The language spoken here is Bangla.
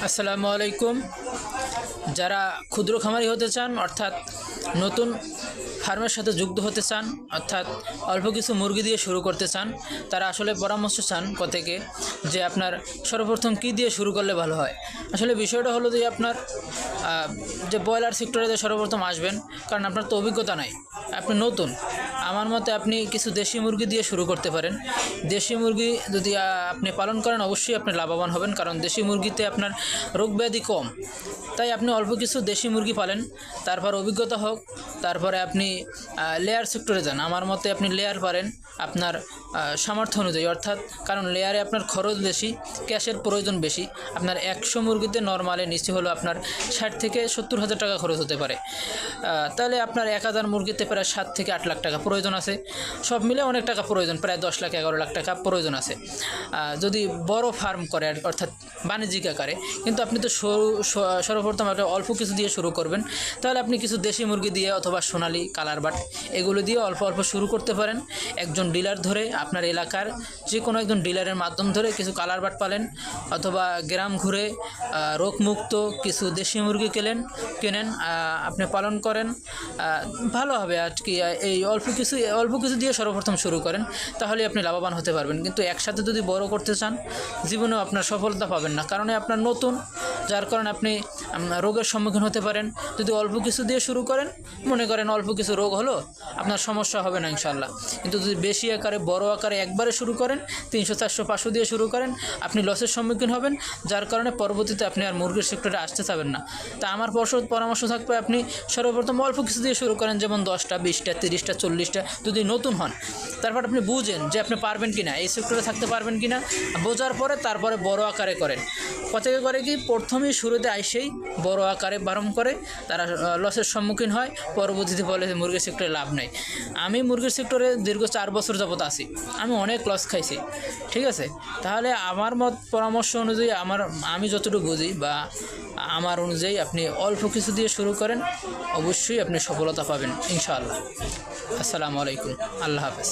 আসসালামু আলাইকুম। যারা ক্ষুদ্র খামারি হতে চান অর্থাৎ নতুন ফার্মের সাথে যুক্ত হতে চান অর্থাৎ অল্প কিছু মুরগি দিয়ে শুরু করতে চান, তারা আসলে পরামর্শ চান থেকে যে আপনার সর্বপ্রথম কি দিয়ে শুরু করলে ভালো হয়। আসলে বিষয়টা হলো যে আপনার যে ব্রয়লার সেক্টরে যে সর্বপ্রথম আসবেন, কারণ আপনার তো অভিজ্ঞতা নাই, আপনি নতুন। আমার মতে আপনি কিছু দেশি মুরগি দিয়ে শুরু করতে পারেন। দেশি মুরগি যদি আপনি পালন করেন অবশ্যই আপনি লাভবান হবেন, কারণ দেশি মুরগিতে আপনার রোগ ব্যাধি কম। তাই আপনি অল্প কিছু দেশি মুরগি পালেন, তারপর অভিজ্ঞতা হোক, তারপরে আপনি লেয়ার সেক্টরে যান। আমার মতে আপনি লেয়ার পারেন আপনার সামর্থ্য অনুযায়ী, অর্থাৎ কারণ লেয়ারে আপনার খরচ বেশি, ক্যাশের প্রয়োজন বেশি। আপনার 100 মুরগিতে নর্মালে নিচে হলো আপনার 60 থেকে 70 হাজার টাকা খরচ হতে পারে। তাহলে আপনার 1000 মুরগিতে প্রায় 7 থেকে 8 লাখ টাকা প্রয়োজন আছে। সব মিলে অনেক টাকা প্রয়োজন, প্রায় 10 লাখ 11 লাখ টাকা প্রয়োজন আছে যদি বড় ফার্ম করে, অর্থাৎ বাণিজ্যিক আকারে। কিন্তু আপনি তো সর্বপ্রথম আপনি অল্প কিছু দিয়ে শুরু করবেন, তাহলে আপনি কিছু দেশি মুরগি দিয়ে অথবা সোনালি কালার বাট এগুলো দিয়ে অল্প অল্প শুরু করতে পারেন। একজন ডিলার ধরে আপনার এলাকার যে কোনো একজন ডিলারের মাধ্যম ধরে কিছু কালার বাট পালেন, অথবা গ্রাম ঘুরে রোগমুক্ত কিছু দেশি মুরগি কেনেন, আপনি পালন করেন, ভালো হবে আর কি। এই অল্প কিছু দিয়ে সর্বপ্রথম শুরু করেন, তাহলে আপনি লাভবান হতে পারবেন। কিন্তু একসাথে যদি বড় করতে চান, জীবনেও আপনার সফলতা পাবেন না, কারণ আপনার নতুন, যার কারণে আপনি রোগের সম্মুখীন হতে পারেন। যদি অল্প কিছু দিয়ে শুরু করেন, মনে করেন অল্প কিছু রোগ হলো, আপনার সমস্যা হবে না ইনশাল্লাহ। কিন্তু যদি বেশি আকারে বড় আকারে একবারে শুরু করেন, 300 400 500 দিয়ে শুরু করেন, আপনি লসের সম্মুখীন হবেন, যার কারণে পরবর্তীতে আপনি আর মুরগির সেক্টরে আসতে চাবেন না। তা আমার পরামর্শ থাকবে আপনি সর্বপ্রথম অল্প কিছু দিয়ে শুরু করেন, যেমন 10টা 20টা 30টা 40টা যদি নতুন হন। তারপর আপনি বুঝেন যে আপনি পারবেন কিনা, এই সেক্টরে থাকতে পারবেন কিনা, বোঝার পরে তারপরে বড় আকারে করেন। প্রত্যেকে করে কি প্রথমেই শুরুতে আইসেই বড় আকারে বারণ করে, তারা লসের সম্মুখীন হয়, পরবর্তীতে বলে যে মুরগির সেক্টরে লাভ নেই। আমি মুরগির সেক্টরে দীর্ঘ 4 বছর যাবত আছি, আমি অনেক লস খাইছি, ঠিক আছে। তাহলে আমার পরামর্শ অনুযায়ী আমি যতটুকু বুঝি বা আমার অনুযায়ী আপনি অল্প কিছু দিয়ে শুরু করেন, অবশ্যই আপনি সফলতা পাবেন ইনশাআল্লাহ। আসসালামু আলাইকুম, আল্লাহ হাফেজ।